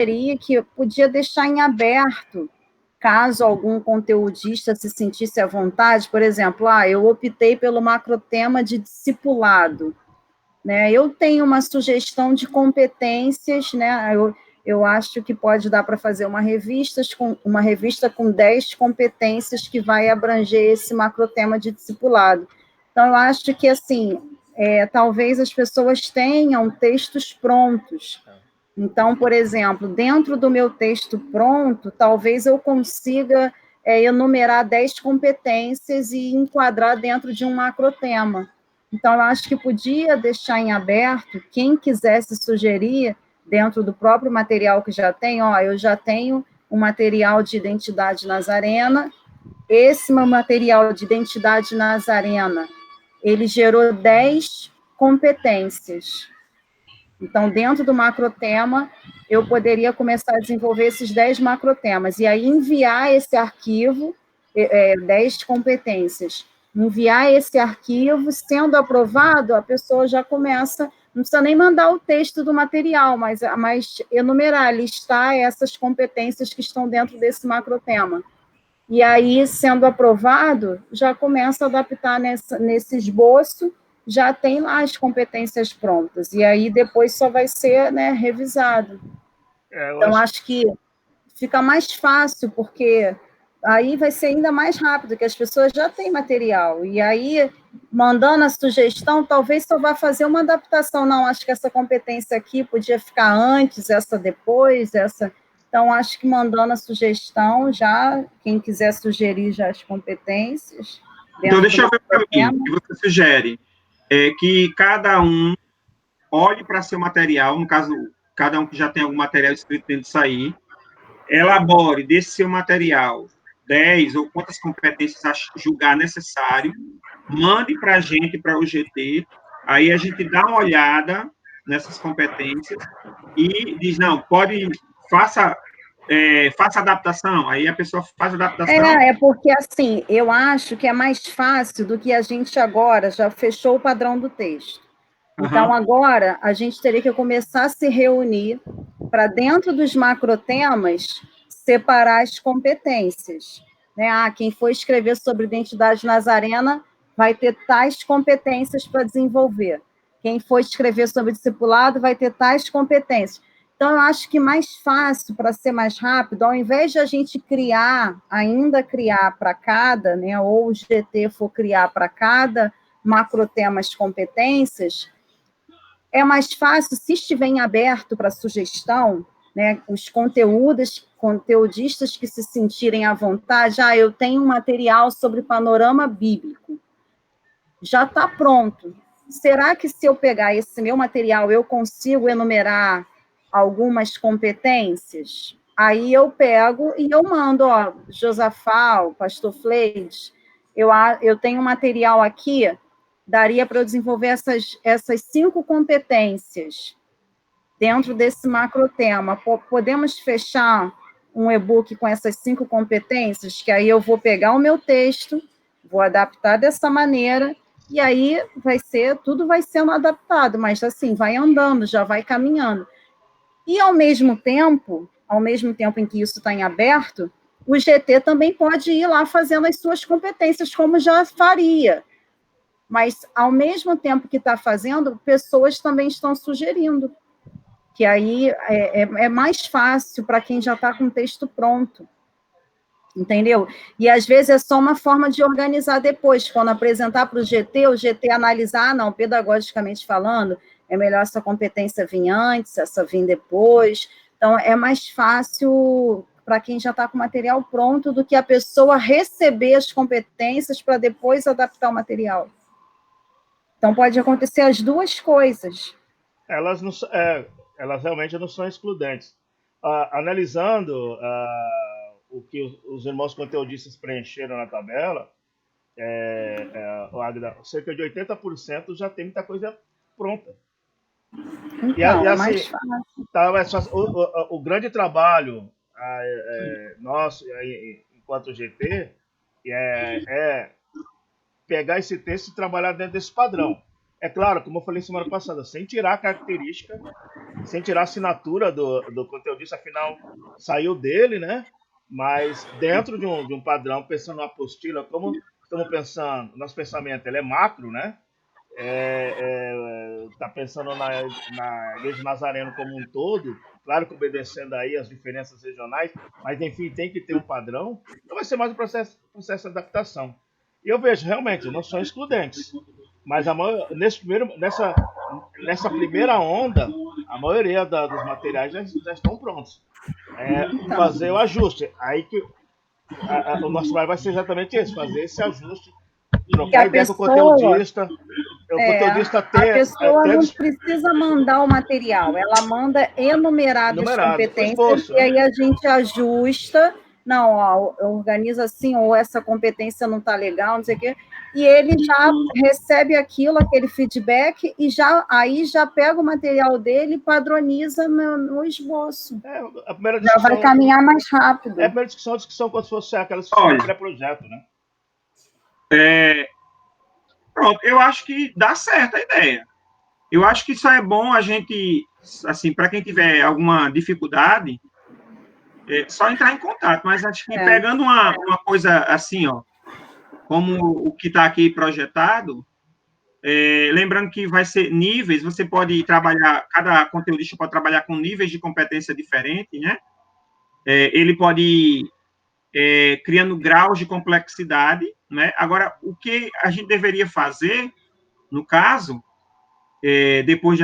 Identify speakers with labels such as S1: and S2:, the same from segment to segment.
S1: sugeria que eu podia deixar em aberto, caso algum conteudista se sentisse à vontade. Por exemplo, eu optei pelo macrotema de discipulado, né? Eu tenho uma sugestão de competências, né? Eu acho que pode dar para fazer uma revista com 10 competências que vai abranger esse macrotema de discipulado. Então, eu acho que, assim, talvez as pessoas tenham textos prontos. Então, por exemplo, dentro do meu texto pronto, talvez eu consiga enumerar 10 competências e enquadrar dentro de um macrotema. Então, eu acho que podia deixar em aberto, quem quisesse sugerir, dentro do próprio material que já tem, eu já tenho um material de identidade nazarena, esse meu material de identidade nazarena, ele gerou 10 competências. Então, dentro do macrotema, eu poderia começar a desenvolver esses 10 macrotemas, e aí enviar esse arquivo, 10 competências, enviar esse arquivo, sendo aprovado, a pessoa já começa, não precisa nem mandar o texto do material, mas enumerar, listar essas competências que estão dentro desse macrotema. E aí, sendo aprovado, já começa a adaptar nesse esboço, já tem lá as competências prontas, e aí depois só vai ser, né, revisado. Então, acho que fica mais fácil, porque aí vai ser ainda mais rápido, que as pessoas já têm material, e aí, mandando a sugestão, talvez só vá fazer uma adaptação. Não, acho que essa competência aqui podia ficar antes, essa depois, essa... Então, acho que mandando a sugestão, já, quem quiser sugerir já as competências...
S2: Então, deixa eu ver para mim, o que você sugere que cada um olhe para seu material, no caso, cada um que já tem algum material escrito dentro disso aí, elabore desse seu material 10 ou quantas competências julgar necessário, mande para a gente, para o GT, aí a gente dá uma olhada nessas competências e diz, não, faça adaptação, aí a pessoa faz a adaptação.
S1: Porque, assim, eu acho que é mais fácil do que a gente agora já fechou o padrão do texto. Então, agora, a gente teria que começar a se reunir para, dentro dos macrotemas, separar as competências. Né? Quem for escrever sobre identidade nazarena vai ter tais competências para desenvolver. Quem for escrever sobre discipulado vai ter tais competências. Então, eu acho que mais fácil, para ser mais rápido, ao invés de a gente ainda criar para cada, né, ou o GT for criar para cada macrotema as competências, é mais fácil, se estiver em aberto para sugestão, né, os conteudistas que se sentirem à vontade, eu tenho um material sobre panorama bíblico, já está pronto. Será que, se eu pegar esse meu material, eu consigo enumerar algumas competências? Aí eu pego e eu mando, Josafá, o pastor Fleides, eu tenho um material aqui, daria para eu desenvolver essas 5 competências dentro desse macrotema. Podemos fechar um e-book com essas 5 competências, que aí eu vou pegar o meu texto, vou adaptar dessa maneira, e aí tudo vai sendo adaptado, mas assim, vai andando, já vai caminhando. E ao mesmo tempo em que isso está em aberto, o GT também pode ir lá fazendo as suas competências, como já faria. Mas, ao mesmo tempo que está fazendo, pessoas também estão sugerindo, que aí é mais fácil para quem já está com o texto pronto. Entendeu? E, às vezes, é só uma forma de organizar depois, quando apresentar para o GT analisar, não, pedagogicamente falando, é melhor essa competência vir antes, essa vir depois. Então, é mais fácil para quem já está com o material pronto do que a pessoa receber as competências para depois adaptar o material. Então, pode acontecer as duas coisas.
S3: Elas realmente não são excludentes. Analisando o que os irmãos conteudistas preencheram na tabela, Agda, cerca de 80% já tem muita coisa pronta.
S1: Então, é mais fácil.
S3: O grande trabalho nosso, enquanto GT, é pegar esse texto e trabalhar dentro desse padrão. É claro, como eu falei semana passada, sem tirar a característica, sem tirar a assinatura do conteudista, afinal, saiu dele, né? Mas dentro de um padrão, pensando na apostila, como estamos pensando, nosso pensamento ele é macro, né? Tá pensando na Igreja Nazareno como um todo, claro que obedecendo aí as diferenças regionais, mas enfim, tem que ter um padrão, então vai ser mais um processo de adaptação. E eu vejo, realmente, não são excludentes, mas nessa primeira onda, a maioria dos materiais já estão prontos. Fazer o ajuste. Aí que o nosso trabalho vai ser exatamente esse, fazer esse ajuste, trocar ideia com o conteudista.
S1: A pessoa não precisa mandar o material, ela manda enumeradas competências e aí a gente ajusta. Não, ó, organiza assim, ou essa competência não está legal, não sei o quê. E ele já recebe aquele feedback e aí já pega o material dele e padroniza no esboço. Já vai caminhar mais rápido.
S3: A primeira discussão como se fosse aquela discussão de pré-projeto, né?
S2: Pronto, eu acho que dá certo a ideia. Eu acho que isso é bom a gente, assim, para quem tiver alguma dificuldade, só entrar em contato, mas acho que pegando uma coisa assim, ó, como o que está aqui projetado, lembrando que vai ser níveis, você pode trabalhar, cada conteudista pode trabalhar com níveis de competência diferentes, né? Ele pode ir criando graus de complexidade, né? Agora, o que a gente deveria fazer, no caso, depois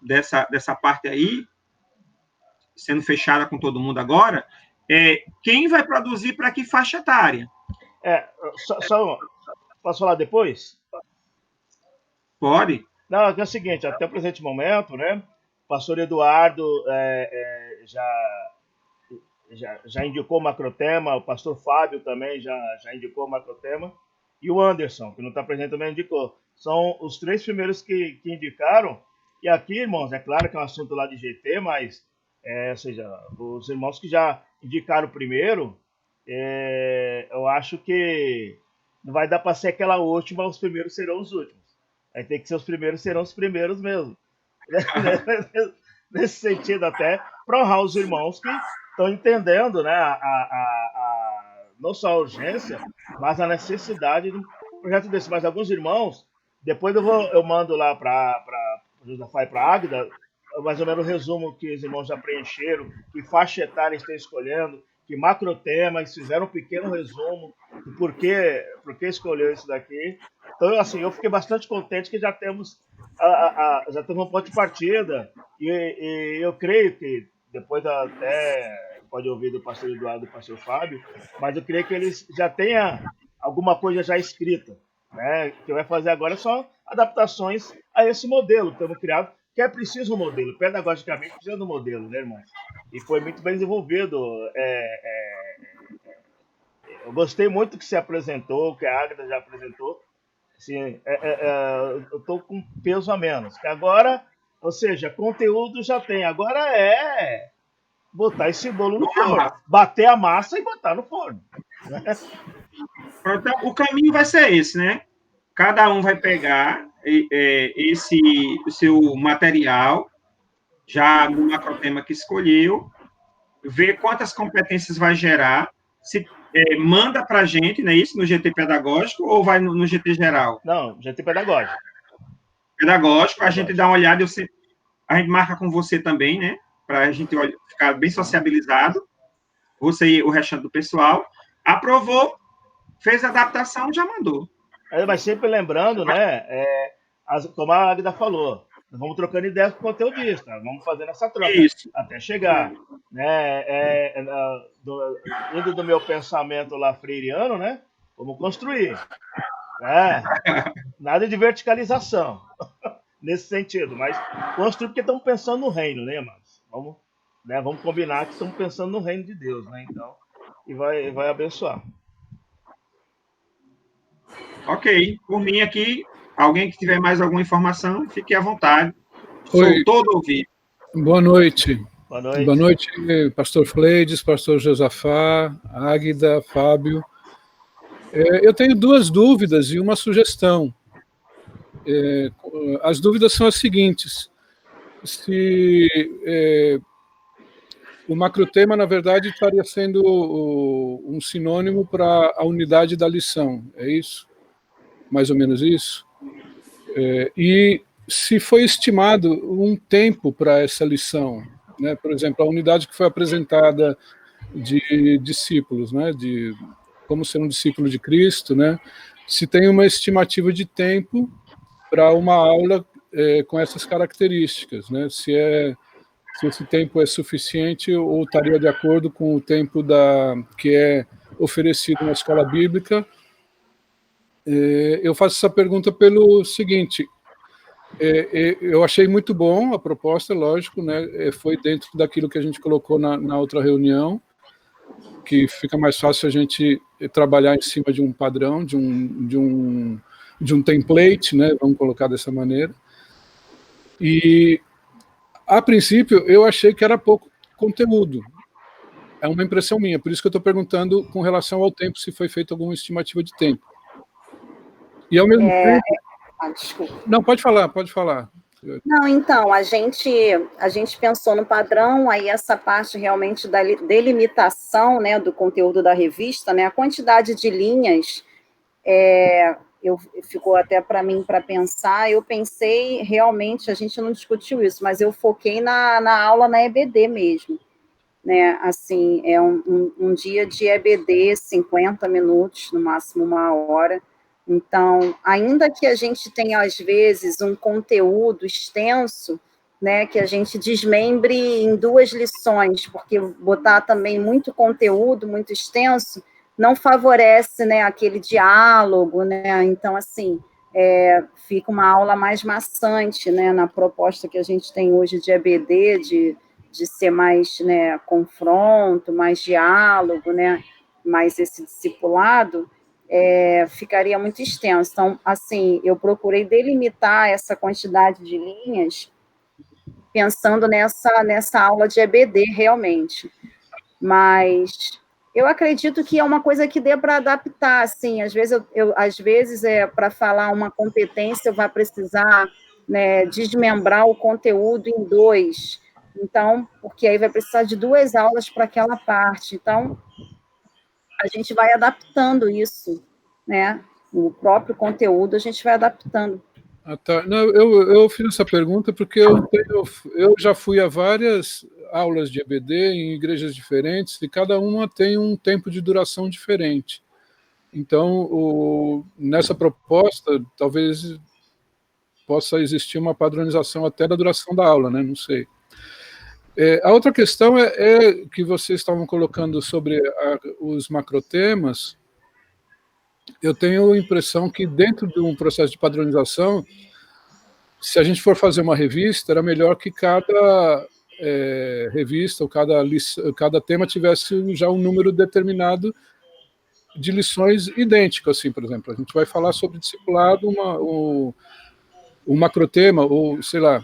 S2: dessa parte aí, sendo fechada com todo mundo agora, quem vai produzir para que faixa etária?
S3: Posso falar depois?
S2: Pode.
S3: Não, é o seguinte, até o presente momento, né, o pastor Eduardo já indicou o macrotema, o pastor Fábio também já indicou o macrotema, e o Anderson, que não está presente, também indicou. São os 3 primeiros que indicaram, e aqui, irmãos, é claro que é um assunto lá de GT, mas, ou seja, os irmãos que já indicaram primeiro, eu acho que não vai dar para ser aquela última, os primeiros serão os últimos. Aí tem que ser os primeiros, serão os primeiros mesmo. Nesse sentido, até para honrar os irmãos que estão entendendo, né, não só a urgência, mas a necessidade de um projeto desse. Mas alguns irmãos, depois eu mando lá para o Josafá e para a Águida, mais ou menos o resumo que os irmãos já preencheram, que faixa etária estão escolhendo, que macrotemas, fizeram um pequeno resumo do porquê escolheu isso daqui. Então, assim, eu fiquei bastante contente que já temos um ponto de partida e eu creio que depois até pode ouvir do pastor Eduardo e do pastor Fábio, mas eu creio que eles já tenham alguma coisa já escrita, né? Que vai fazer agora só adaptações a esse modelo que estamos criando, que é preciso um modelo, pedagogicamente precisa de um modelo, né, irmão? E foi muito bem desenvolvido. Eu gostei muito que se apresentou, que a Águida já apresentou. Assim, eu estou com peso a menos. Que agora, ou seja, conteúdo já tem. Agora é botar esse bolo no forno. Bater a massa e botar no forno. Né?
S2: Então, o caminho vai ser esse, né? Cada um vai pegar o seu material, já no macrotema que escolheu, ver quantas competências vai gerar, se manda para a gente, não é isso, no GT pedagógico, ou vai no GT geral?
S3: Não, GT pedagógico.
S2: Pedagógico, a gente dá uma olhada, a gente marca com você também, né, para a gente ficar bem sociabilizado, você e o restante do pessoal, aprovou, fez a adaptação, já mandou.
S3: Mas sempre lembrando, né, como a Águida falou, nós vamos trocando ideias com o conteudista, vamos fazendo essa troca até chegar. Né, indo do meu pensamento lá freiriano, né, vamos construir. Nada de verticalização, nesse sentido, mas construir porque estamos pensando no reino, né, irmãos? Vamos combinar que estamos pensando no reino de Deus, né, então, e vai abençoar.
S2: Ok, por mim aqui, alguém que tiver mais alguma informação, fique à vontade. Sou todo ouvido.
S4: Boa noite.
S3: Boa noite.
S4: Boa noite, pastor Fleides, pastor Josafá, Águida, Fábio. Eu tenho 2 dúvidas e uma sugestão. as dúvidas são as seguintes. Se o macrotema, na verdade, estaria sendo um sinônimo para a unidade da lição, é isso? Mais ou menos isso? E se foi estimado um tempo para essa lição, né? Por exemplo, a unidade que foi apresentada de discípulos, né? De como ser um discípulo de Cristo, né? Se tem uma estimativa de tempo para uma aula com essas características, né? Se esse tempo é suficiente ou estaria de acordo com o tempo que é oferecido na escola bíblica. Eu faço essa pergunta pelo seguinte: eu achei muito bom a proposta, lógico, né? Foi dentro daquilo que a gente colocou na outra reunião, que fica mais fácil a gente trabalhar em cima de um padrão, de um template, né? Vamos colocar dessa maneira. E a princípio eu achei que era pouco conteúdo. É uma impressão minha, por isso que eu estou perguntando com relação ao tempo, se foi feita alguma estimativa de tempo. E ao mesmo tempo...
S1: desculpa.
S4: Não, pode falar, pode falar.
S1: Não, então, a gente pensou no padrão, aí essa parte realmente da delimitação, né, do conteúdo da revista, né, a quantidade de linhas, ficou até para mim para pensar, eu pensei, realmente, a gente não discutiu isso, mas eu foquei na aula na EBD mesmo, né, assim, é um dia de EBD, 50 minutos, no máximo 1 hora. Então, ainda que a gente tenha, às vezes, um conteúdo extenso, né, que a gente desmembre em 2 lições, porque botar também muito conteúdo, muito extenso, não favorece, né, aquele diálogo, né? Então, assim, fica uma aula mais maçante, né, na proposta que a gente tem hoje de EBD, de ser mais, né, confronto, mais diálogo, né, mais esse discipulado, ficaria muito extenso. Então, assim, eu procurei delimitar essa quantidade de linhas pensando nessa aula de EBD, realmente. Mas eu acredito que é uma coisa que dê para adaptar, assim, às vezes para falar uma competência, eu vou precisar, né, desmembrar o conteúdo em 2, então, porque aí vai precisar de 2 aulas para aquela parte. Então, a gente vai adaptando isso, né? O próprio conteúdo a gente vai adaptando.
S4: Tá. Não, eu fiz essa pergunta porque eu já fui a várias aulas de EBD em igrejas diferentes e cada uma tem um tempo de duração diferente. Então, nessa proposta, talvez possa existir uma padronização até da duração da aula, né? Não sei. A outra questão é que vocês estavam colocando sobre os macrotemas. Eu tenho a impressão que dentro de um processo de padronização, se a gente for fazer uma revista, era melhor que cada revista ou cada tema tivesse já um número determinado de lições idêntico, assim, por exemplo. A gente vai falar sobre discipulado, um macrotema, ou sei lá,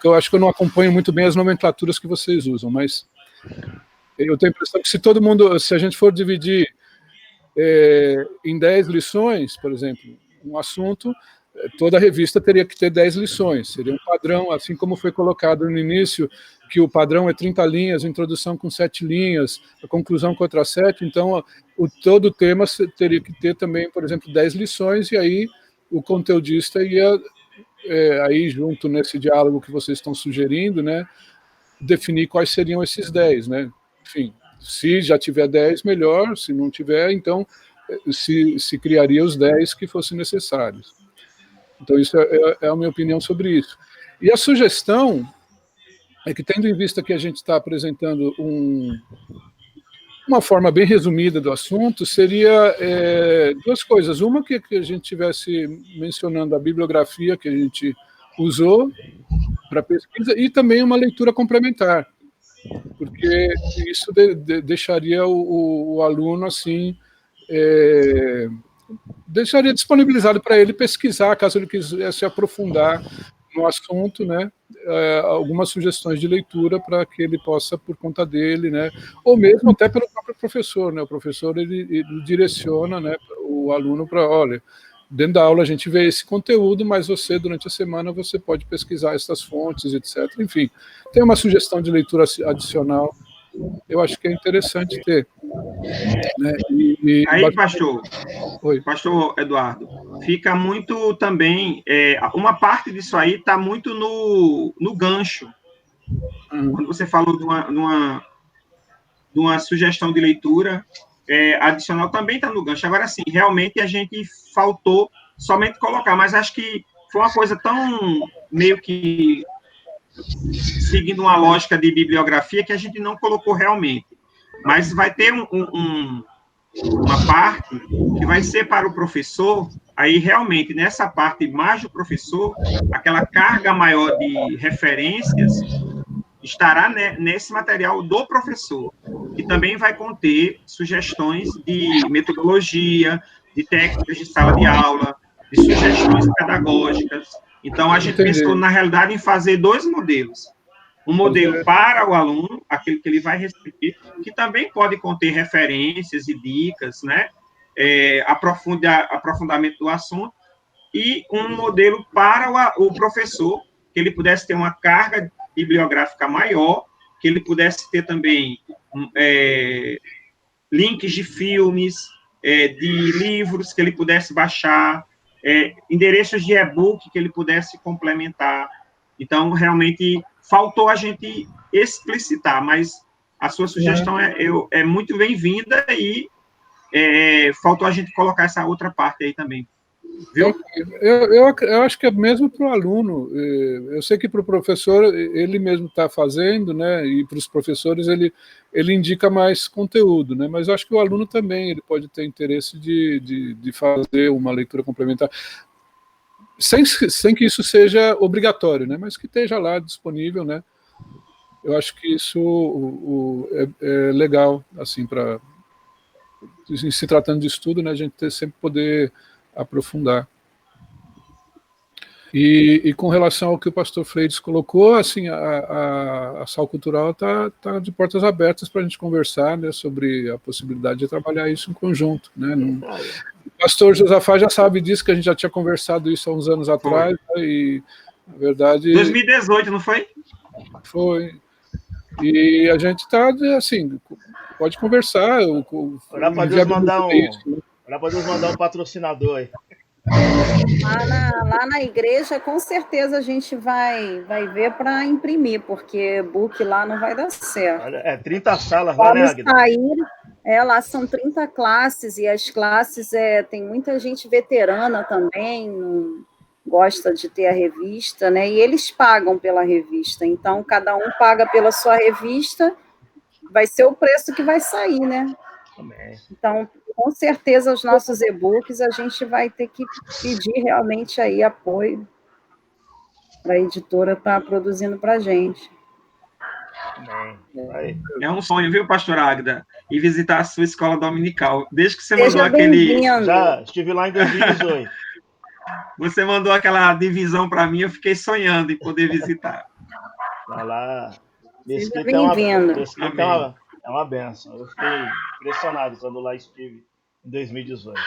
S4: eu acho que eu não acompanho muito bem as nomenclaturas que vocês usam, mas eu tenho a impressão que se a gente for dividir em 10 lições, por exemplo, um assunto, toda a revista teria que ter 10 lições, seria um padrão, assim como foi colocado no início, que o padrão é 30 linhas, a introdução com 7 linhas, a conclusão com outras 7, então todo o tema teria que ter também, por exemplo, 10 lições, e aí o conteudista ia, aí junto nesse diálogo que vocês estão sugerindo, né, definir quais seriam esses 10, né, enfim, se já tiver 10, melhor, se não tiver, então se criaria os 10 que fossem necessários. Então, isso é a minha opinião sobre isso. E a sugestão é que, tendo em vista que a gente está apresentando uma forma bem resumida do assunto, seria 2 coisas. Uma, que a gente estivesse mencionando a bibliografia que a gente usou para pesquisa e também uma leitura complementar, porque isso deixaria o aluno, assim, deixaria disponibilizado para ele pesquisar, caso ele quisesse aprofundar no assunto, né, algumas sugestões de leitura para que ele possa, por conta dele, né, ou mesmo até pelo próprio professor, né, o professor ele direciona, né, o aluno para, olha, dentro da aula a gente vê esse conteúdo, mas você, durante a semana, você pode pesquisar essas fontes, etc. Enfim, tem uma sugestão de leitura adicional, eu acho que é interessante ter. Né?
S2: Aí, pastor Eduardo, fica muito também, uma parte disso aí está muito no gancho. Quando você falou de uma sugestão de leitura adicional, também está no gancho. Agora, sim, realmente a gente faltou somente colocar, mas acho que foi uma coisa tão meio que seguindo uma lógica de bibliografia que a gente não colocou realmente. Mas vai ter uma parte que vai ser para o professor, aí realmente nessa parte mais do professor, aquela carga maior de referências estará nesse material do professor, que também vai conter sugestões de metodologia, de técnicas de sala de aula, de sugestões pedagógicas. Então, a gente pensou, na realidade, em fazer 2 modelos. Um modelo para o aluno, aquele que ele vai receber, que também pode conter referências e dicas, né? Aprofundamento do assunto, e um modelo para o professor, que ele pudesse ter uma carga bibliográfica maior, que ele pudesse ter também links de filmes, de livros que ele pudesse baixar, endereços de e-book que ele pudesse complementar. Então, realmente, faltou a gente explicitar, mas a sua sugestão é muito bem-vinda e faltou a gente colocar essa outra parte aí também. Viu?
S4: Eu acho que é mesmo para o aluno. Eu sei que para o professor ele mesmo está fazendo, né? E para os professores ele indica mais conteúdo, né? Mas eu acho que o aluno também ele pode ter interesse de fazer uma leitura complementar, sem que isso seja obrigatório, né? Mas que esteja lá disponível, né? Eu acho que isso é legal, assim, para se tratando de estudo, né? A gente sempre poder aprofundar. E com relação ao que o pastor Freitas colocou, assim, a Sal Cultural está de portas abertas para a gente conversar, né, sobre a possibilidade de trabalhar isso em conjunto. Né? O pastor Josafá já sabe disso, que a gente já tinha conversado isso há uns anos atrás, né, e, na verdade...
S2: 2018, não foi?
S4: Foi. E a gente está, assim, pode conversar.
S3: Orar para Deus mandar um patrocinador aí.
S1: Lá na igreja, com certeza a gente vai ver para imprimir, porque book lá não vai dar certo.
S3: Olha, 30 salas lá, né, Agda?
S1: Lá são 30 classes, e as classes tem muita gente veterana também, não gosta de ter a revista, né? E eles pagam pela revista, então cada um paga pela sua revista, vai ser o preço que vai sair, né?
S3: Amém.
S1: Então, com certeza, os nossos e-books, a gente vai ter que pedir realmente aí apoio para a editora estar produzindo para a gente.
S2: É um sonho, viu, pastor Agda? E visitar a sua escola dominical. Desde que você mandou aquele...
S3: Já estive lá em 2018.
S2: Você mandou aquela divisão para mim, eu fiquei sonhando em poder visitar.
S3: Lá,
S1: Mesquita
S3: é uma benção. Eu fiquei impressionado quando lá estive em 2018.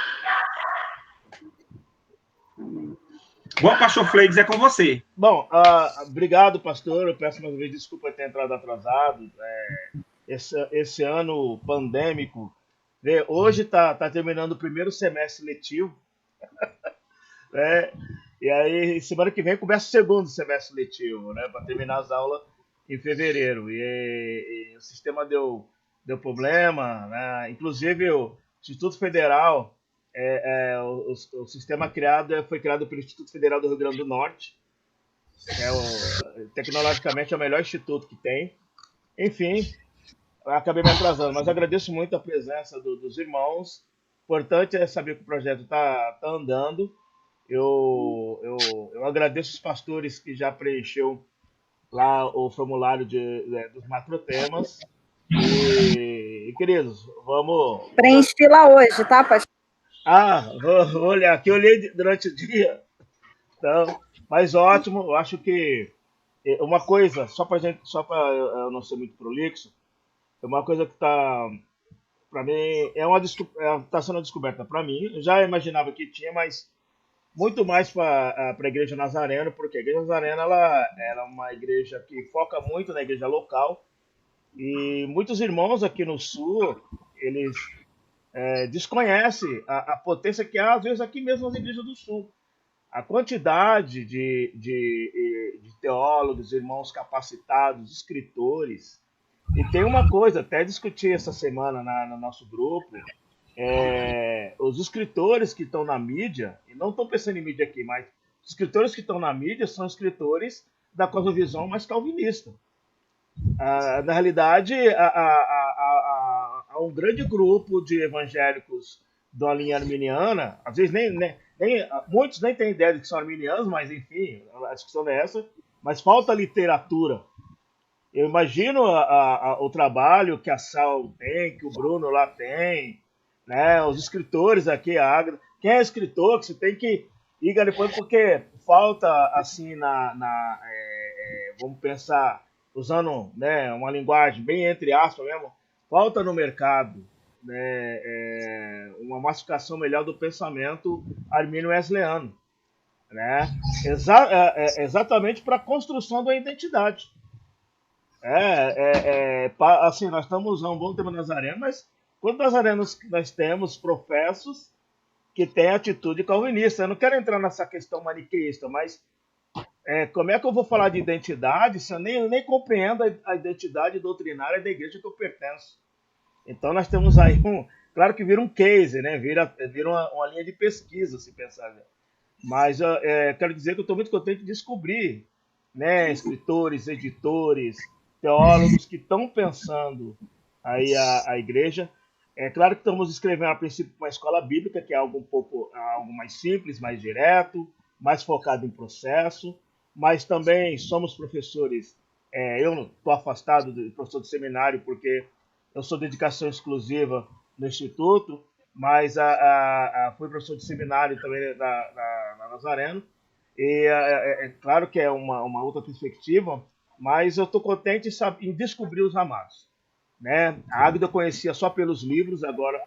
S2: Bom, pastor Fleides, é com você.
S3: Bom, obrigado, pastor. Eu peço mais uma vez desculpa ter entrado atrasado. Esse ano pandêmico, hoje está terminando o primeiro semestre letivo. E aí, semana que vem começa o segundo semestre letivo, né, para terminar as aulas em fevereiro. E o sistema deu problema, né? Inclusive o Instituto Federal, o sistema foi criado pelo Instituto Federal do Rio Grande do Norte, tecnologicamente é o melhor instituto que tem. Enfim, acabei me atrasando, mas agradeço muito a presença dos irmãos. Importante é saber que o projeto está andando. Eu agradeço os pastores que já preencheu lá o formulário dos macrotemas. E, queridos, vamos...
S1: Preenchi lá hoje, tá, pastor?
S3: Vou olhar aqui. Eu olhei durante o dia. Então, mas ótimo. Eu acho que uma coisa, só para eu não ser muito prolixo, uma coisa que está... Para mim, está sendo uma descoberta para mim. Eu já imaginava que tinha, mas muito mais para a Igreja Nazareno, porque a Igreja Nazarena ela é uma igreja que foca muito na igreja local, e muitos irmãos aqui no Sul, eles desconhecem a potência que há, às vezes, aqui mesmo nas igrejas do Sul. A quantidade de teólogos, irmãos capacitados, escritores. E tem uma coisa, até discuti essa semana no nosso grupo, os escritores que estão na mídia, e não estou pensando em mídia aqui, mas os escritores que estão na mídia são escritores da cosmovisão mais calvinista. Na realidade, há um grande grupo de evangélicos da linha arminiana, às vezes muitos nem têm ideia de que são arminianos, mas enfim, a discussão é essa, mas falta literatura. Eu imagino o trabalho que a Sal tem, que o Bruno lá tem, né? Os escritores aqui, a Agra. Quem é escritor, que você tem que ir depois, porque falta, assim, vamos pensar, usando, né, uma linguagem bem entre aspas mesmo, falta no mercado, né, uma massificação melhor do pensamento armínio-wesleyano, né? Exatamente para a construção da identidade. Assim, nós estamos há um bom tempo nazareno, mas quantos nazarenos nós temos professos que têm atitude calvinista? Eu não quero entrar nessa questão maniqueísta, mas como é que eu vou falar de identidade se eu nem compreendo a identidade doutrinária da igreja que eu pertenço? Então nós temos aí claro que vira um case, né? Vira uma linha de pesquisa, se pensar. Mas quero dizer que eu estou muito contente de descobrir, né, escritores, editores, teólogos que estão pensando aí a igreja. É claro que estamos escrevendo a princípio uma escola bíblica, que é algo mais simples, mais direto, mais focado em processo, mas também somos professores. Eu estou afastado de professor de seminário porque eu sou dedicação exclusiva no Instituto, mas fui professor de seminário também na Nazareno, e claro que é uma outra perspectiva, mas eu estou contente em descobrir os amados, né? A Águida eu conhecia só pelos livros, agora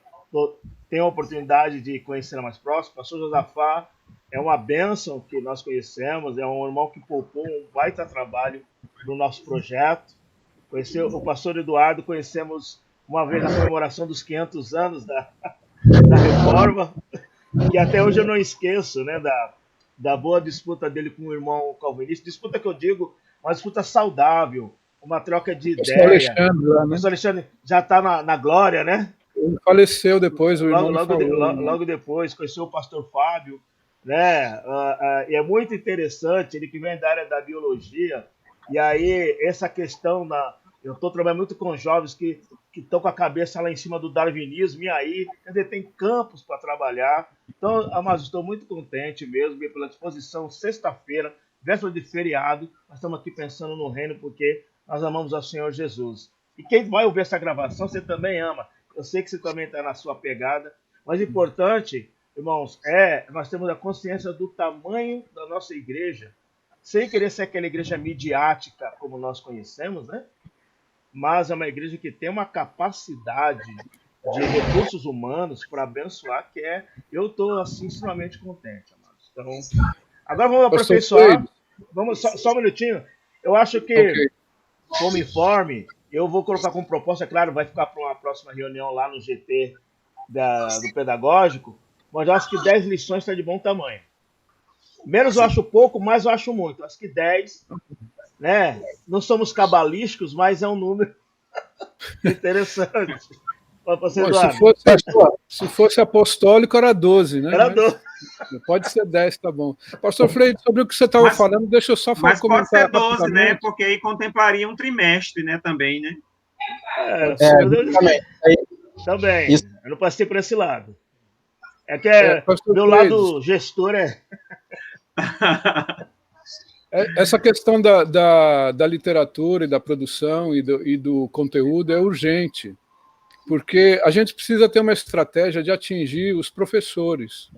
S3: tenho a oportunidade de conhecê-la mais próximo. O pastor Josafá é uma bênção que nós conhecemos, é um irmão que poupou um baita trabalho no nosso projeto. Conheci o pastor Eduardo, conhecemos uma vez na comemoração dos 500 anos da Reforma, que até hoje eu não esqueço, né, da boa disputa dele com o irmão calvinista, disputa que eu digo, uma disputa saudável, uma troca de ideia.
S4: Alexandre, lá, né?
S3: O pastor Alexandre já está na glória, né?
S4: Ele faleceu depois, o irmão
S3: logo depois, conheceu o pastor Fábio, né? E é muito interessante, ele que vem da área da biologia, e aí essa questão eu estou trabalhando muito com jovens que estão com a cabeça lá em cima do darwinismo, e aí, quer dizer, tem campos para trabalhar. Então, amados, estou muito contente mesmo pela disposição. Sexta-feira, véspera de feriado, nós estamos aqui pensando no reino porque nós amamos ao Senhor Jesus. E quem vai ouvir essa gravação, você também ama. Eu sei que você também está na sua pegada, mas o importante, irmãos, nós temos a consciência do tamanho da nossa igreja, sem querer ser aquela igreja midiática como nós conhecemos, né? Mas é uma igreja que tem uma capacidade de recursos humanos para abençoar, eu estou assim extremamente contente, amados. Então, agora vamos aperfeiçoar. Vamos só um minutinho. Eu acho que, como informe, eu vou colocar como proposta, claro, vai ficar para uma próxima reunião lá no GT do pedagógico, mas eu acho que 10 lições está de bom tamanho. Menos eu acho pouco, mais eu acho muito. Acho que 10, né? Não somos cabalísticos, mas é um número interessante.
S4: Se fosse apostólico, era 12, né?
S3: Era 12.
S4: Pode ser 10, tá bom. Pastor Freire, sobre o que você estava falando, deixa eu só falar.
S2: Mas pode ser 12, né? Porque aí contemplaria um trimestre, né? Também, né?
S3: Também. Eu não passei por esse lado. Meu lado gestor
S4: Essa questão da literatura e da produção e do conteúdo é urgente, porque a gente precisa ter uma estratégia de atingir os professores,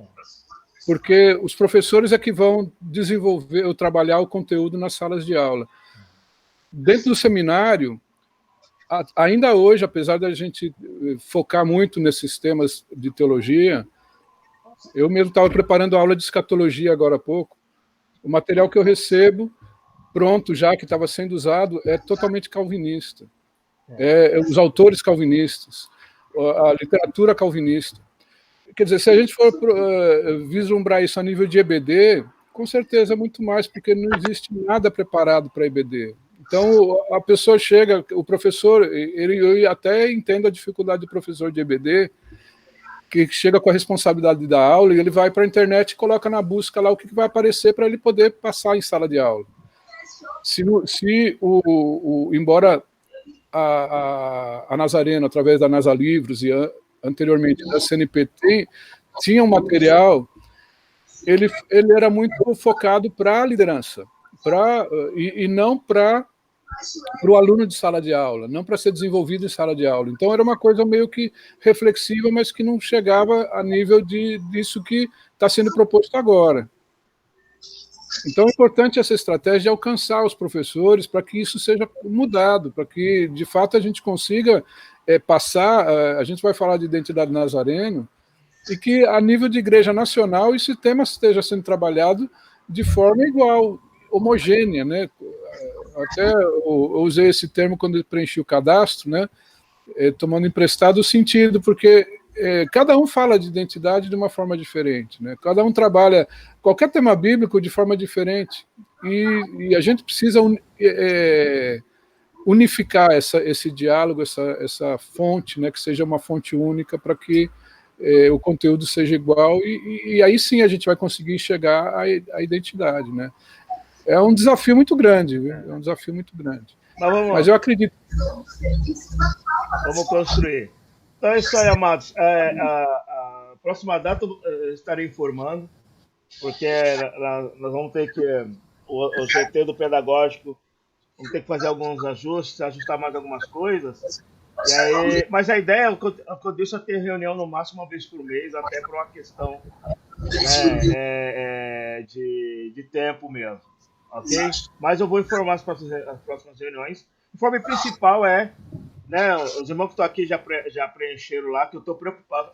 S4: porque os professores é que vão desenvolver ou trabalhar o conteúdo nas salas de aula. Dentro do seminário, ainda hoje, apesar da gente focar muito nesses temas de teologia, Eu mesmo estava preparando a aula de escatologia agora há pouco. O material que eu recebo, pronto já, que estava sendo usado, é totalmente calvinista. Os autores calvinistas, a literatura calvinista. Quer dizer, se a gente for vislumbrar isso a nível de EBD, com certeza é muito mais, porque não existe nada preparado para EBD. Então, a pessoa chega, o professor, eu até entendo a dificuldade do professor de EBD, que chega com a responsabilidade da aula e ele vai para a internet e coloca na busca lá o que vai aparecer para ele poder passar em sala de aula. Embora a Nazareno, através da NASA Livros e anteriormente da CNPT, tinha um material, ele era muito focado para a liderança, e não para o aluno de sala de aula, não para ser desenvolvido em sala de aula. Então era uma coisa meio que reflexiva, mas que não chegava a nível disso que está sendo proposto agora. Então é importante essa estratégia de alcançar os professores para que isso seja mudado, para que de fato a gente consiga passar, a gente vai falar de identidade nazareno, e que a nível de igreja nacional esse tema esteja sendo trabalhado de forma igual, homogênea, né? Até eu usei esse termo quando eu preenchi o cadastro, né? Tomando emprestado o sentido, porque cada um fala de identidade de uma forma diferente, né? Cada um trabalha qualquer tema bíblico de forma diferente, e a gente precisa unificar esse diálogo, essa fonte, né? Que seja uma fonte única para que o conteúdo seja igual, e aí sim a gente vai conseguir chegar à identidade, né? É um desafio muito grande, viu? É um desafio muito grande. Mas eu acredito.
S3: Vamos construir. Então é isso aí, amados. A próxima data eu estarei informando, porque nós vamos ter que. O GT do pedagógico, vamos ter que fazer alguns ajustes, ajustar mais algumas coisas. E aí, mas a ideia, o que eu disse, é ter reunião no máximo uma vez por mês, até por uma questão de tempo mesmo. Ok? Mas eu vou informar as próximas reuniões. O informe principal né, os irmãos que estão aqui já preencheram lá, que eu estou preocupado.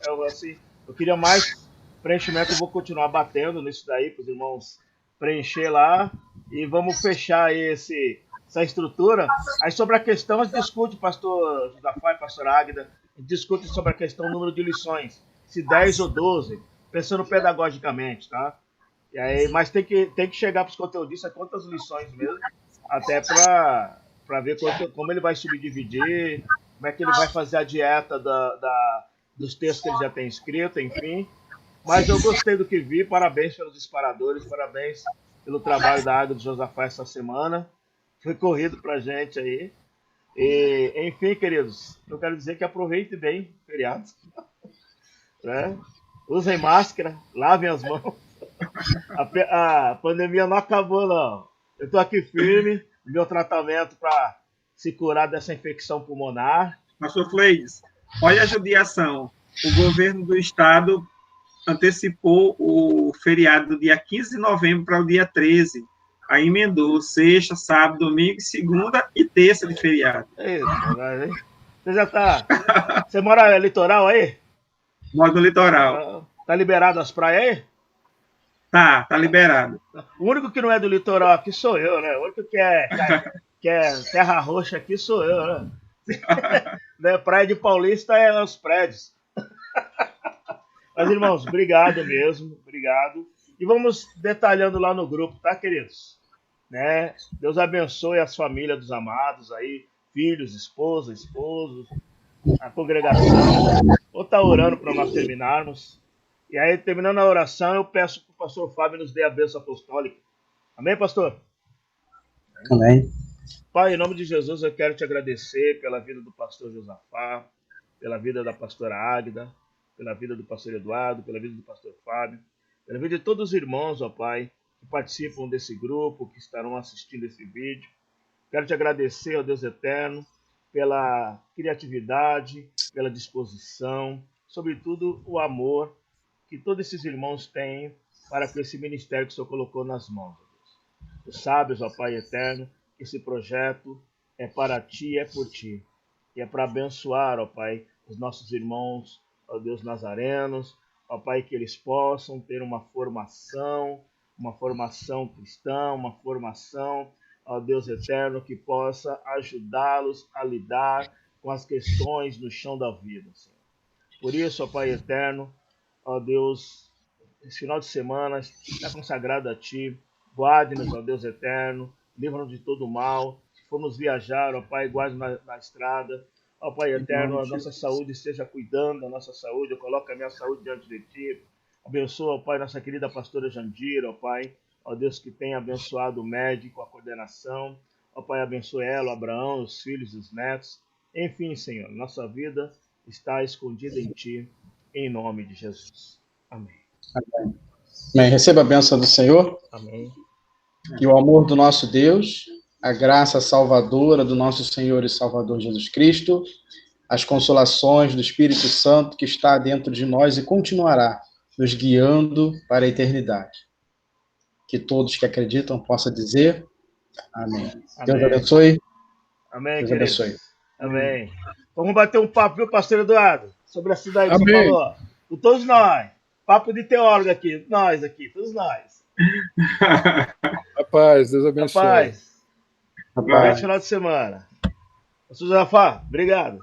S3: Eu queria mais preenchimento, eu vou continuar batendo nisso daí para os irmãos preencher lá e vamos fechar aí essa estrutura. Aí sobre a questão, a gente discute, pastor Josafá e pastor Águida, a gente discute sobre a questão do número de lições, se 10 ou 12, pensando pedagogicamente, tá? E aí, mas tem que chegar para os conteudistas quantas lições mesmo, até para ver como ele vai subdividir, como é que ele vai fazer a dieta dos textos que ele já tem escrito, enfim. Mas eu gostei do que vi, parabéns pelos disparadores, parabéns pelo trabalho da Águia do Josafá essa semana. Foi corrido pra gente aí. E, enfim, queridos, eu quero dizer que aproveite bem o feriado. Né? Usem máscara, lavem as mãos. A pandemia não acabou, não. Eu estou aqui firme, meu tratamento para se curar dessa infecção pulmonar.
S2: Pastor Fleides, olha a judiação. O governo do estado antecipou o feriado do dia 15 de novembro para o dia 13. Aí emendou sexta, sábado, domingo, segunda e terça de feriado.
S3: Eita, você já tá. Você mora no litoral aí?
S2: Moro no litoral.
S3: Tá liberado as praias aí?
S2: Tá liberado.
S3: O único que não é do litoral aqui sou eu, né? O único que é terra roxa aqui sou eu, né? Né? Praia de Paulista é os prédios. Mas, irmãos, obrigado mesmo, obrigado. E vamos detalhando lá no grupo, tá, queridos? Né? Deus abençoe as famílias dos amados aí, filhos, esposas, esposos, a congregação. Vou estar orando para nós terminarmos. E aí, terminando a oração, eu peço que o pastor Fábio nos dê a bênção apostólica. Amém, pastor?
S5: Amém.
S3: Pai, em nome de Jesus, eu quero te agradecer pela vida do pastor Josafá, pela vida da pastora Águida, pela vida do pastor Eduardo, pela vida do pastor Fábio, pela vida de todos os irmãos, ó Pai, que participam desse grupo, que estarão assistindo esse vídeo. Quero te agradecer, ó Deus eterno, pela criatividade, pela disposição, sobretudo o amor que todos esses irmãos têm para com esse ministério que o Senhor colocou nas mãos, ó Deus. Tu sabes, ó Pai eterno, que esse projeto é para ti, é por ti. E é para abençoar, ó Pai, os nossos irmãos, ó Deus, nazarenos, ó Pai, que eles possam ter uma formação cristã, uma formação, ó Deus eterno, que possa ajudá-los a lidar com as questões no chão da vida, Senhor. Por isso, ó Pai eterno, ó Deus, esse final de semana está consagrado a Ti. Guarde-nos, ó Deus eterno, livra-nos de todo mal. Se formos viajar, ó Pai, guarde-nos na estrada. Ó Pai eterno, a nossa saúde esteja cuidando da nossa saúde. Eu coloco a minha saúde diante de Ti. Abençoa, ó Pai, nossa querida pastora Jandira, ó Pai. Ó Deus, que tem abençoado o médico, a coordenação. Ó Pai, abençoe ela, o Abraão, os filhos, os netos. Enfim, Senhor, nossa vida está escondida em Ti, em nome de Jesus. Amém.
S5: Amém. Amém. Receba a bênção do Senhor.
S3: Amém.
S5: E o amor do nosso Deus, a graça salvadora do nosso Senhor e Salvador Jesus Cristo, as consolações do Espírito Santo que está dentro de nós e continuará nos guiando para a eternidade. Que todos que acreditam possam dizer amém.
S3: Amém.
S5: Deus abençoe.
S3: Amém,
S5: Deus
S3: queridos.
S5: abençoe.
S3: Amém. Vamos bater um papo, viu, pastor Eduardo? Sobre a cidade que
S4: Amém.
S3: você falou. Com todos nós. Papo de teólogo aqui. Nós aqui, todos nós.
S4: Rapaz, Deus abençoe.
S3: Rapaz,
S5: Rapaz.
S3: bom final de semana. Pastor Jafá, obrigado.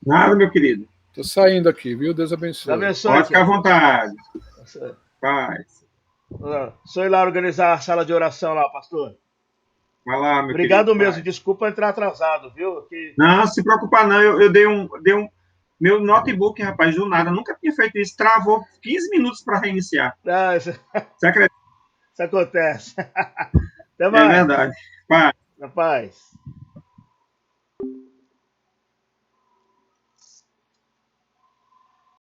S2: Nada, meu querido.
S4: Estou saindo aqui, viu? Deus abençoe.
S3: Deus abençoe.
S2: Pode ficar à vontade.
S3: querido.
S2: Paz.
S3: Sou ir lá organizar a sala de oração lá, pastor.
S2: Vai lá, meu
S3: Obrigado
S2: querido.
S3: mesmo.
S2: Paz.
S3: Desculpa entrar atrasado, viu? Que...
S2: Não, se preocupar não. Eu dei um... Meu notebook, rapaz, do nada. Nunca tinha feito isso. Travou 15 minutos para reiniciar.
S3: Ah,
S2: Você acredita?
S3: isso acontece. Até
S2: É
S3: mais.
S2: verdade. Paz.
S3: Na paz.